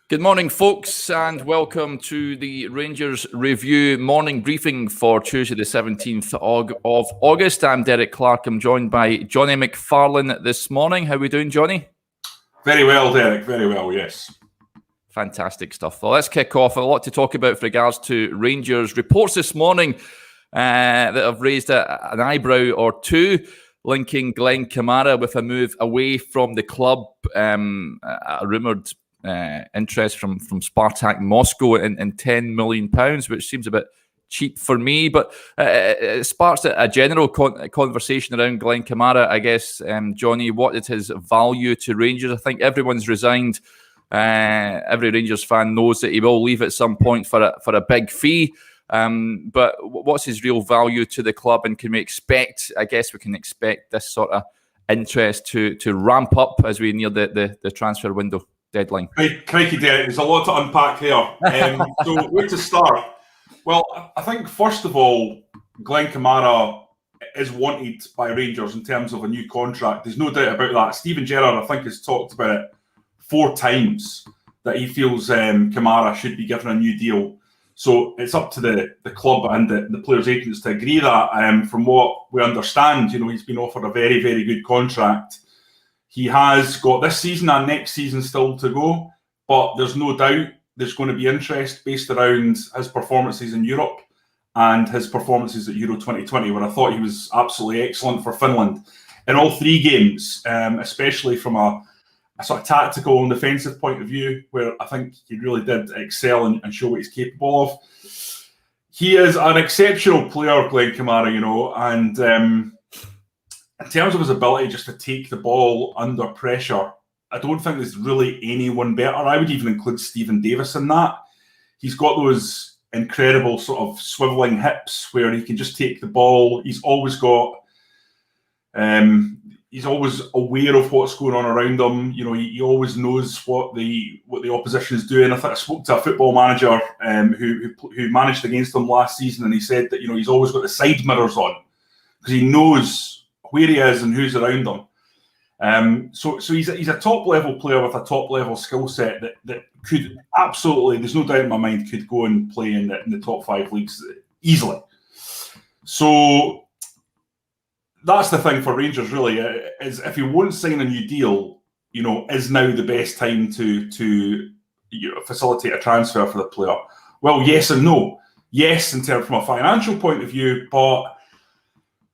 Good morning, folks, and welcome to the Rangers Review morning briefing for Tuesday the 17th of August. I'm Derek Clark. I'm joined by Jonny McFarlane this morning. How are we doing, Jonny? Very well, Derek. Very well, yes. Fantastic stuff. Well, let's kick off. A lot to talk about with regards to Rangers. Reports this morning that have raised an eyebrow or two, linking Glen Kamara with a move away from the club, a rumoured interest from Partick Moscow in £10 million, which seems a bit cheap for me, but it sparks a general conversation around Glen Kamara, I guess. Jonny, what is his value to Rangers? I think everyone's resigned. Every Rangers fan knows that he will leave at some point for a big fee. But what's his real value to the club, and can we expect? I guess we can expect this sort of interest to ramp up as we near the transfer window deadline. Crikey, Derek, there's a lot to unpack there. So where to start? Well, I think first of all, Glen Kamara is wanted by Rangers in terms of a new contract. There's no doubt about that. Steven Gerrard, I think, has talked about it 4 times that he feels Kamara should be given a new deal. So it's up to the club and the players' agents to agree that. From what we understand, he's been offered a very, very good contract. He has got this season and next season still to go, but there's no doubt there's going to be interest based around his performances in Europe and his performances at Euro 2020, where I thought he was absolutely excellent for Finland in all 3 games, especially from a sort of tactical and defensive point of view, where I think he really did excel and show what he's capable of. He is an exceptional player, Glen Kamara, and in terms of his ability just to take the ball under pressure, I don't think there's really anyone better. I would even include Stephen Davis in that. He's got those incredible sort of swivelling hips where he can just take the ball. He's always got, he's always aware of what's going on around him. He always knows what the opposition is doing. I think I spoke to a football manager who managed against him last season, and he said that he's always got the side mirrors on because he knows where he is and who's around him. So he's a top level player with a top level skill set that could absolutely, there's no doubt in my mind, could go and play in the top 5 leagues easily. So that's the thing for Rangers, really, is if you won't sign a new deal, is now the best time to facilitate a transfer for the player? Well, yes and no. Yes, from a financial point of view, but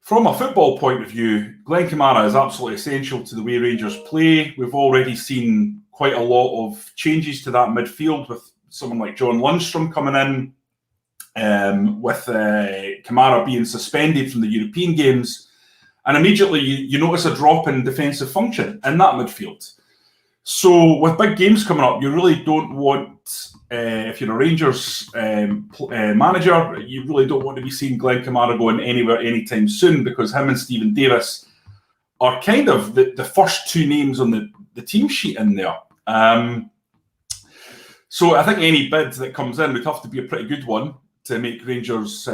from a football point of view, Glen Kamara is absolutely essential to the way Rangers play. We've already seen quite a lot of changes to that midfield with someone like John Lundstrom coming in, with Kamara being suspended from the European games. And immediately you notice a drop in defensive function in that midfield. So with big games coming up, you really don't want, if you're a Rangers manager, you really don't want to be seeing Glen Kamara going anywhere anytime soon, because him and Stephen Davis are kind of the first 2 names on the team sheet in there. So I think any bid that comes in would have to be a pretty good one to make Rangers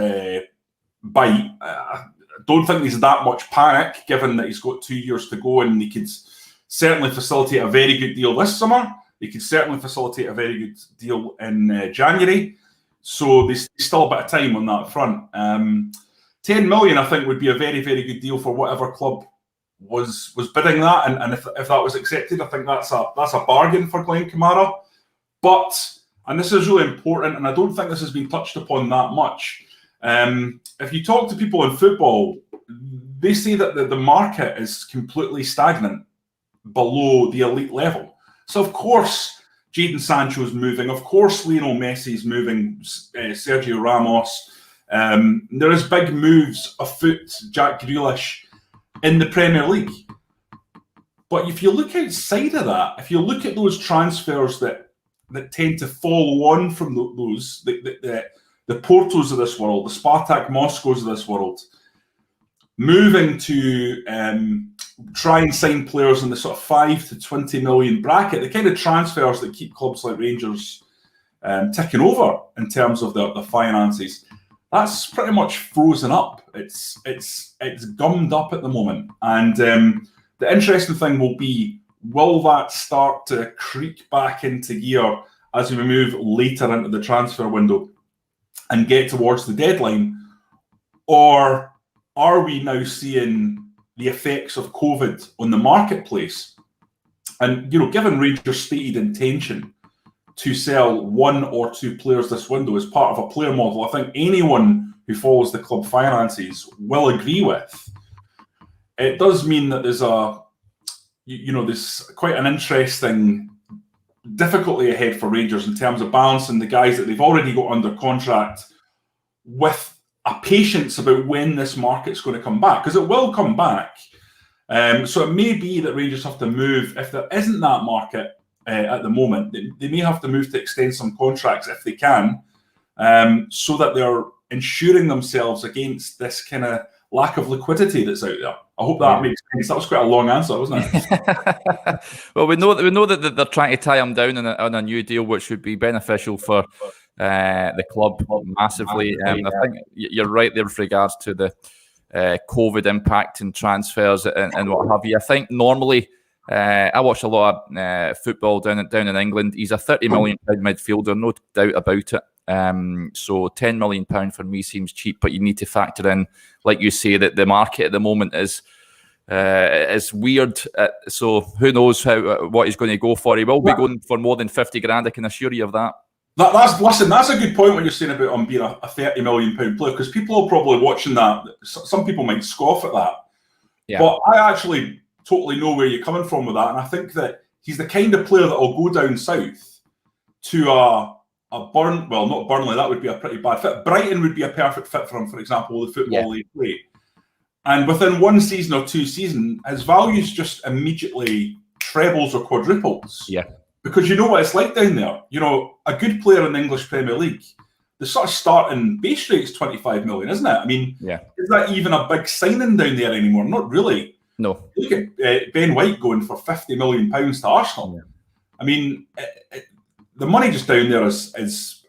bite. I don't think there's that much panic, given that he's got 2 years to go, and he could certainly facilitate a very good deal this summer. They could certainly facilitate a very good deal in January. So there's still a bit of time on that front. 10 million, I think, would be a very, very good deal for whatever club was bidding that. And if that was accepted, I think that's a bargain for Glen Kamara. But, and this is really important, and I don't think this has been touched upon that much, if you talk to people in football, they say that the market is completely stagnant below the elite level. So of course Jadon Sancho's moving, of course Lionel Messi's moving, Sergio Ramos, there is big moves afoot, Jack Grealish in the Premier League. But if you look outside of that, if you look at those transfers that tend to follow on from those, the Portos of this world, the Spartak Moscows of this world, moving to try and sign players in the sort of 5 to 20 million bracket, the kind of transfers that keep clubs like Rangers ticking over in terms of the finances, that's pretty much frozen up. It's gummed up at the moment. And the interesting thing will be, will that start to creep back into gear as we move later into the transfer window and get towards the deadline? Or are we now seeing the effects of COVID on the marketplace? And, given Rangers' stated intention to sell 1 or 2 players this window as part of a player model, I think anyone who follows the club finances will agree with. It does mean that there's there's quite an interesting difficulty ahead for Rangers in terms of balancing the guys that they've already got under contract with a patience about when this market's going to come back, because it will come back. So it may be that Rangers have to move, if there isn't that market at the moment, they may have to move to extend some contracts if they can, so that they're ensuring themselves against this kind of lack of liquidity that's out there. I hope that makes sense. That was quite a long answer, wasn't it? Well, we know that they're trying to tie him down on a new deal, which would be beneficial for the club massively. I think you're right there with regards to the COVID impact and transfers and what have you. I think normally, I watch a lot of football down in England. He's a £30 million midfielder, no doubt about it. So £10 million for me seems cheap, but you need to factor in, like you say, that the market at the moment is weird. So who knows what he's going to go for? He will be going for more than 50 grand. I can assure you of that. That's a good point when you're saying about him being a £30 million player, because people are probably watching that. Some people might scoff at that, but I actually totally know where you're coming from with that, and I think that he's the kind of player that will go down south to a not Burnley, that would be a pretty bad fit. Brighton would be a perfect fit for him, for example, the football they play. And within 1 season or 2 seasons, his values just immediately trebles or quadruples. Yeah. Because you know what it's like down there. A good player in the English Premier League, the sort of starting base rate is 25 million, isn't it? I mean, is that even a big signing down there anymore? Not really. No. Look at Ben White going for £50 million to Arsenal. Yeah. I mean, the money just down there is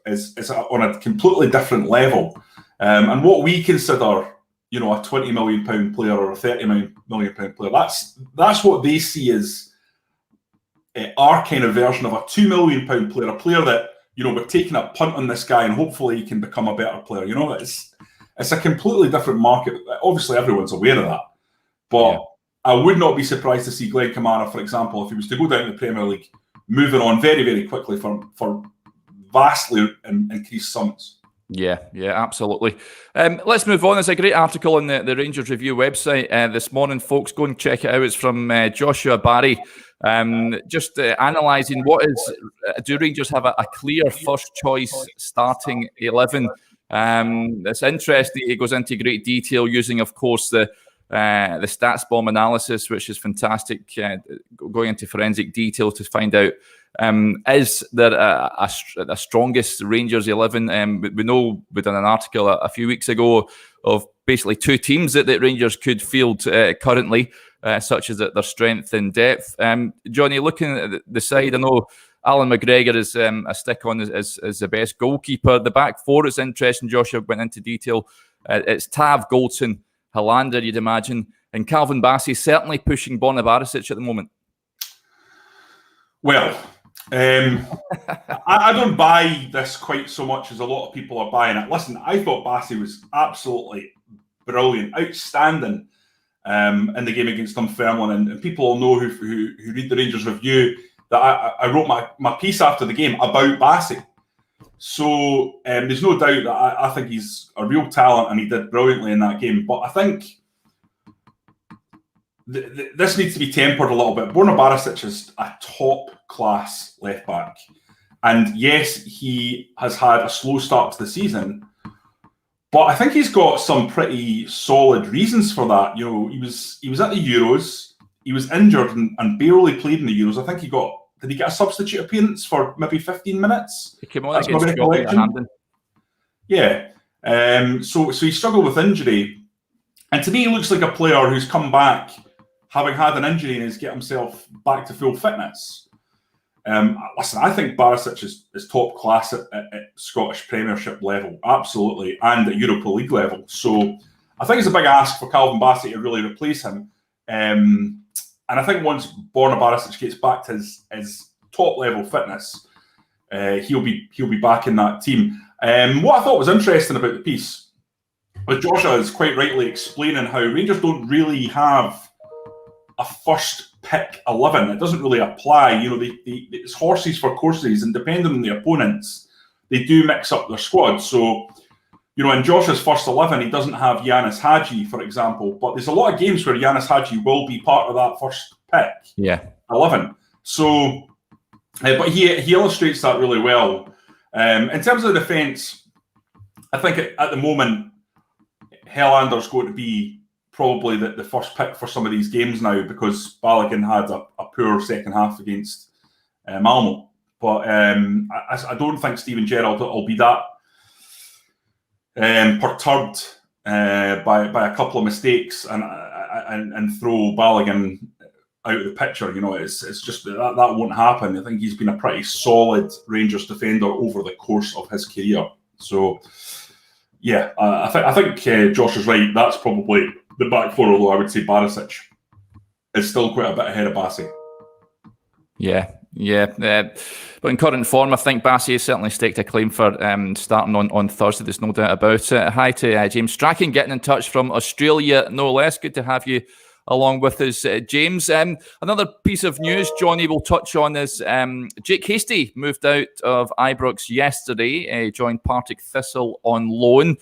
on a completely different level. And what we consider, a £20 million player or a £30 million player, that's what they see as our kind of version of a £2 million player, a player that, we're taking a punt on this guy and hopefully he can become a better player. It's a completely different market. Obviously, everyone's aware of that. But I would not be surprised to see Glen Kamara, for example, if he was to go down to the Premier League, moving on very, very quickly for vastly increased sums. Yeah, absolutely. Let's move on. There's a great article on the Rangers Review website this morning, folks. Go and check it out. It's from Joshua Barry. Just analysing do Rangers have a clear first choice starting 11? It's interesting. He goes into great detail using, of course, the stats bomb analysis, which is fantastic, going into forensic detail to find out is there a strongest Rangers 11. We know we done an article a few weeks ago of basically 2 teams that Rangers could field currently, such as their strength and depth. Johnny, looking at the side, I know Alan McGregor is a stick on as the best goalkeeper. The back four is interesting. Joshua went into detail. It's Tav, Goldson, Helander, you'd imagine, and Calvin Bassey certainly pushing Borna Barisic at the moment. Well, I don't buy this quite so much as a lot of people are buying it. Listen, I thought Bassey was absolutely brilliant, outstanding in the game against Dunfermline, and people all know who read the Rangers Review that I wrote my piece after the game about Bassey. So there's no doubt that I think he's a real talent and he did brilliantly in that game. But I think this needs to be tempered a little bit. Borna Barisic is a top-class left-back. And yes, he has had a slow start to the season, but I think he's got some pretty solid reasons for that. He was at the Euros, he was injured and barely played in the Euros. I think did he get a substitute appearance for maybe 15 minutes? He came on against Scotland. Yeah. So he struggled with injury. And to me, he looks like a player who's come back having had an injury and has get himself back to full fitness. Listen, I think Barisic is top class at Scottish Premiership level, absolutely, and at Europa League level. So I think it's a big ask for Calvin Bassey to really replace him. And I think once Borna Barisic gets back to his top level fitness, he'll be back in that team. What I thought was interesting about the piece was Joshua is quite rightly explaining how Rangers don't really have a first pick 11. It doesn't really apply. It's horses for courses, and depending on the opponents, they do mix up their squad. So, in Joshua's first 11, he doesn't have Yanis Hadji, for example, but there's a lot of games where Yanis Hadji will be part of that first pick 11. So, but he illustrates that really well. In terms of the defence, I think at the moment, Hellander's going to be probably the first pick for some of these games now, because Balogun had a poor second half against Malmo. But I don't think Steven Gerrard will be that perturbed by a couple of mistakes and throw Balogun out of the picture. It's just that won't happen. I think he's been a pretty solid Rangers defender over the course of his career. So, yeah, I think Josh is right. That's probably the back four, although I would say Barisic is still quite a bit ahead of Bassey. But in current form, I think Bassey has certainly staked a claim for starting on Thursday. There's no doubt about it. Hi to James Strachan getting in touch from Australia, no less. Good to have you along with us, James. Another piece of news Johnny will touch on is Jake Hastie moved out of Ibrox yesterday, joined Partick Thistle on loan.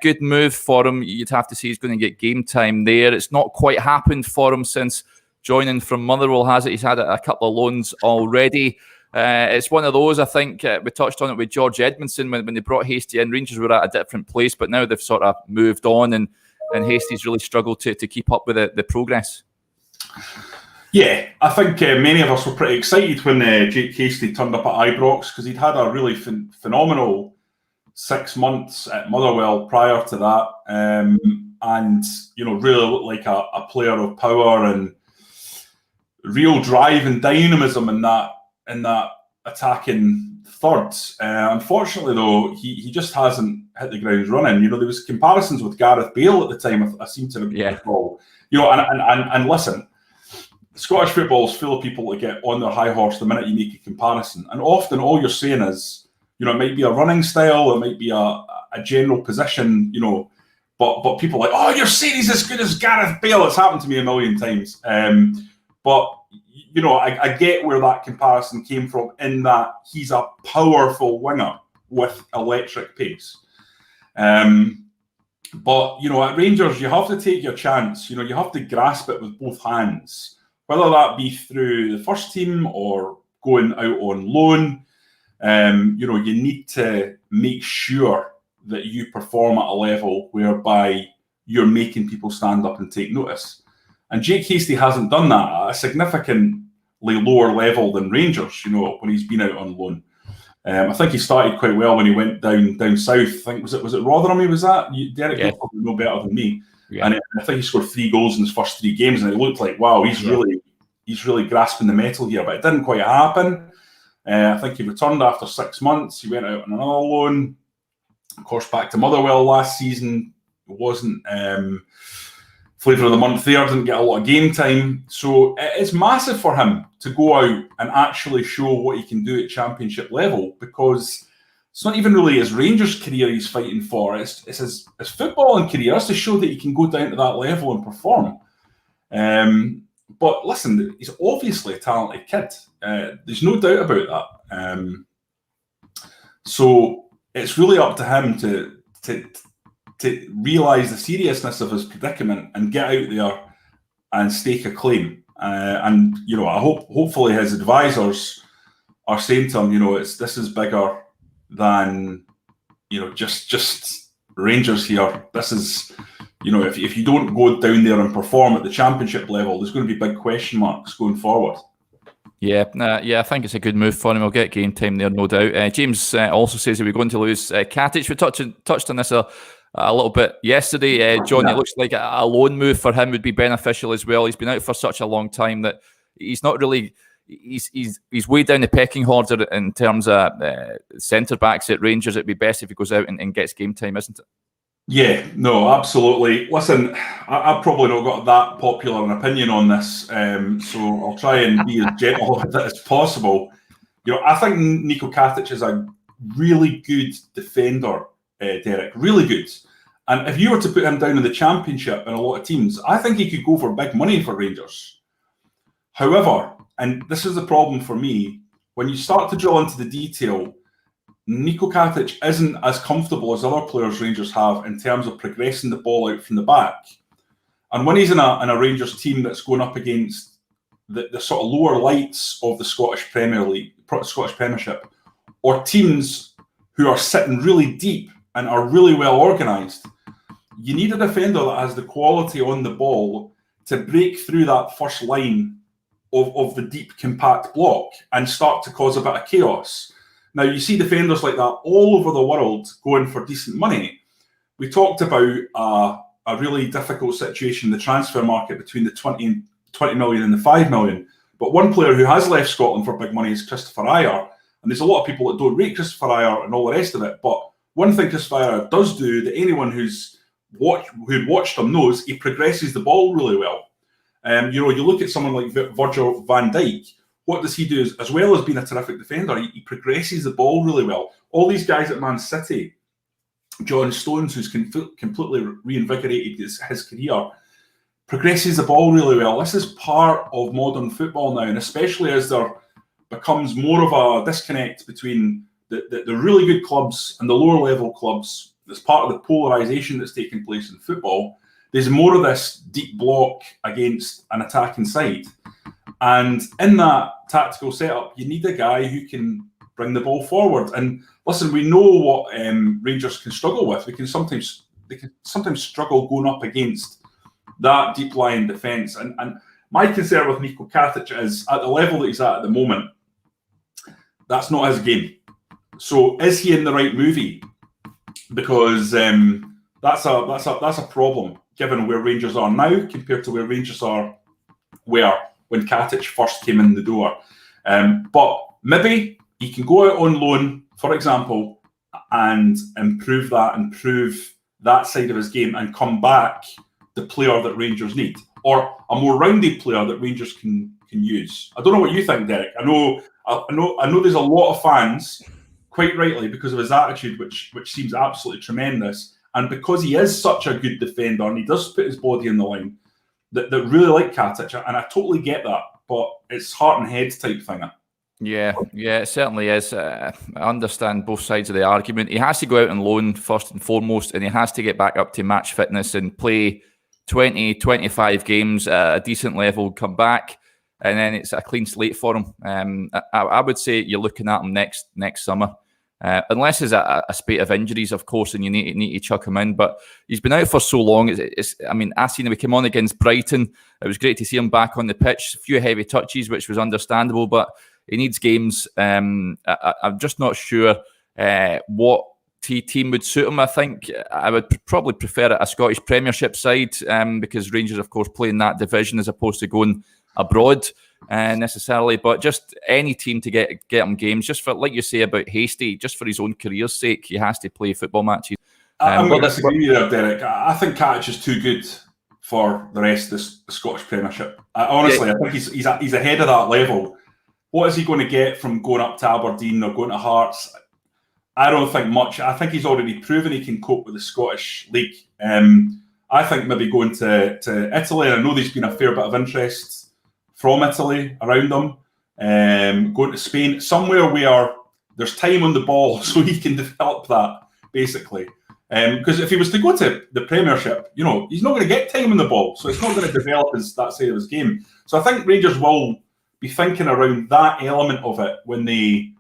Good move for him. You'd have to say he's going to get game time there. It's not quite happened for him since joining from Motherwell, has it? He's had a couple of loans already. It's one of those, I think, we touched on it with George Edmondson when they brought Hastie in. Rangers were at a different place, but now they've sort of moved on, and Hastie's really struggled to keep up with the progress. Yeah, I think many of us were pretty excited when Jake Hastie turned up at Ibrox, because he'd had a really phenomenal 6 months at Motherwell prior to that, and really looked like a player of power and real drive and dynamism in that attacking third. Unfortunately, though, he just hasn't hit the ground running. There was comparisons with Gareth Bale at the time, I seem to recall. And listen, Scottish football is full of people that get on their high horse the minute you make a comparison. And often all you're saying is, it might be a running style, it might be a general position, but people are like, oh, you're saying he's as good as Gareth Bale. It's happened to me a million times. But I get where that comparison came from, in that he's a powerful winger with electric pace. But, at Rangers, you have to take your chance. You have to grasp it with both hands, whether that be through the first team or going out on loan. You need to make sure that you perform at a level whereby you're making people stand up and take notice. And Jake Hastie hasn't done that at a significantly lower level than Rangers, when he's been out on loan. I think he started quite well when he went down south. I think was it Rotherham he was at? Derek, you probably know better than me. Yeah. And I think he scored 3 goals in his first 3 games, and it looked like, wow, he's really grasping the metal here. But it didn't quite happen. I think he returned after 6 months. He went out on another loan. Of course, back to Motherwell last season. It wasn't flavour of the month there, didn't get a lot of game time. So it's massive for him to go out and actually show what he can do at championship level, because it's not even really his Rangers career he's fighting for. It's his footballing career. It's to show that he can go down to that level and perform. But listen, he's obviously a talented kid. There's no doubt about that. So it's really up to him to realise the seriousness of his predicament and get out there and stake a claim. And I hopefully his advisors are saying to him, this is bigger than just Rangers here. This is if you don't go down there and perform at the championship level, there's going to be big question marks going forward. Yeah, I think it's a good move for him. He'll get game time there, no doubt. James also says that we're going to lose Katic. We touched on this a little bit yesterday. John, it looks like a loan move for him would be beneficial as well. He's been out for such a long time that he's not really... He's way down the pecking order in terms of centre-backs at Rangers. It'd be best if he goes out and gets game time, isn't it? Yeah, no, absolutely. Listen, I've probably not got that popular an opinion on this, so I'll try and be as gentle with it as possible. I think Niko Katic is a really good defender, Derek, really good. And if you were to put him down in the Championship in a lot of teams, I think he could go for big money for Rangers. However, and this is the problem for me, when you start to drill into the detail, Niko Katic isn't as comfortable as other players Rangers have in terms of progressing the ball out from the back. And when he's in a Rangers team that's going up against the sort of lower lights of the Scottish Premier League, Scottish Premiership, or teams who are sitting really deep and are really well organised, you need a defender that has the quality on the ball to break through that first line of the deep, compact block and start to cause a bit of chaos. Now, you see defenders like that all over the world going for decent money. We talked about a really difficult situation in the transfer market between the 20 million and the 5 million. But one player who has left Scotland for big money is Christopher Iyer. And there's a lot of people that don't rate Christopher Iyer and all the rest of it. But one thing Christopher Iyer does do that anyone who'd watched him knows, he progresses the ball really well. You look at someone like Virgil van Dijk. What does he do? As well as being a terrific defender, he progresses the ball really well. All these guys at Man City, John Stones, who's completely reinvigorated his career, progresses the ball really well. This is part of modern football now, and especially as there becomes more of a disconnect between the really good clubs and the lower level clubs. That's part of the polarisation that's taking place in football. There's more of this deep block against an attacking side. And in that tactical setup, you need a guy who can bring the ball forward. And listen, we know what Rangers can struggle with. They can sometimes struggle going up against that deep line defence. And my concern with Niko Katic is, at the level that he's at the moment, that's not his game. So is he in the right movie? Because that's a problem, given where Rangers are now compared to where Rangers were when Katic first came in the door. But maybe he can go out on loan, for example, and improve that side of his game and come back the player that Rangers need, or a more rounded player that Rangers can use. I don't know what you think, Derek. I know there's a lot of fans, quite rightly, because of his attitude, which seems absolutely tremendous, and because he is such a good defender and he does put his body in the line, that really like Katic, and I totally get that, but it's heart and head type thing. Yeah, it certainly is. I understand both sides of the argument. He has to go out on loan first and foremost, and he has to get back up to match fitness and play 20, 25 games at a decent level, come back, and then it's a clean slate for him. I would say you're looking at him next summer. Unless there's a spate of injuries, of course, and you need to chuck him in. But he's been out for so long. I seen him, we came on against Brighton. It was great to see him back on the pitch. A few heavy touches, which was understandable, but he needs games. I'm just not sure what team would suit him. I think I would probably prefer a Scottish Premiership side because Rangers, of course, play in that division as opposed to going abroad necessarily, but just any team to get him games, just for, like you say about Hasty, just for his own career's sake, he has to play football matches. I'm going to disagree with you there, Derek. I think Katic is too good for the rest of the Scottish Premiership. I think he's ahead of that level. What is he going to get from going up to Aberdeen or going to Hearts? I don't think much. I think he's already proven he can cope with the Scottish League. I think maybe going to Italy, and I know there's been a fair bit of interest from Italy around him, going to Spain, somewhere where there's time on the ball so he can develop that, basically. Because if he was to go to the Premiership, he's not going to get time on the ball, so it's not going to develop that side of his game. So I think Rangers will be thinking around that element of it when they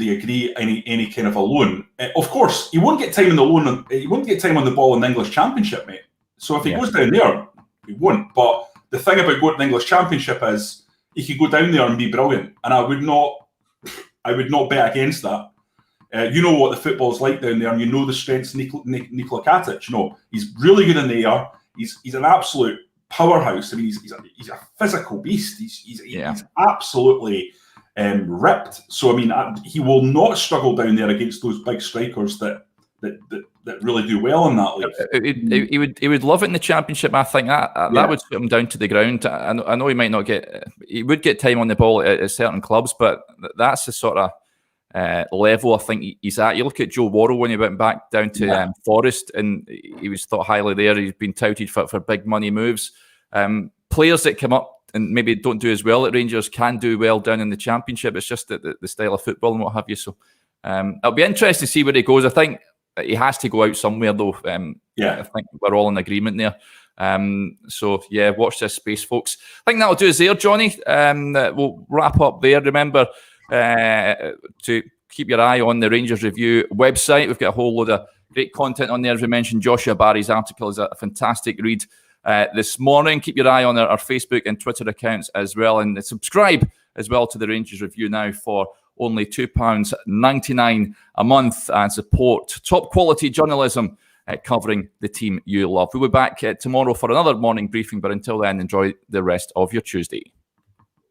agree any kind of a loan. Of course, he won't get time on the loan. He won't get time on the ball in the English Championship, mate. So if he goes down there, he won't. But the thing about going to the English Championship is he could go down there and be brilliant, and I would not bet against that. You know what the football's like down there, and you know the strengths of Nikola Katic. He's really good in the air. He's an absolute powerhouse. I mean, he's a physical beast. He's absolutely ripped. So I mean, he will not struggle down there against those big strikers that that really do well in that league. He would love it in the Championship. I think that would put him down to the ground. I know he might not he would get time on the ball at certain clubs, but that's the sort of level I think he's at. You look at Joe Worrell when he went back down to Forest, and he was thought highly there. He's been touted for big money moves. Players that come up and maybe don't do as well at Rangers can do well down in the Championship. It's just the style of football and what have you. So it'll be interesting to see where he goes. I think he has to go out somewhere, though. I think we're all in agreement there. So watch this space, folks. I think that'll do us there, Johnny. We'll wrap up there. Remember to keep your eye on the Rangers Review website. We've got a whole load of great content on there. As we mentioned, Joshua Barry's article is a fantastic read this morning. Keep your eye on our Facebook and Twitter accounts as well, and subscribe as well to the Rangers Review now for only £2.99 a month, and support top quality journalism covering the team you love. We'll be back tomorrow for another morning briefing, but until then, enjoy the rest of your Tuesday.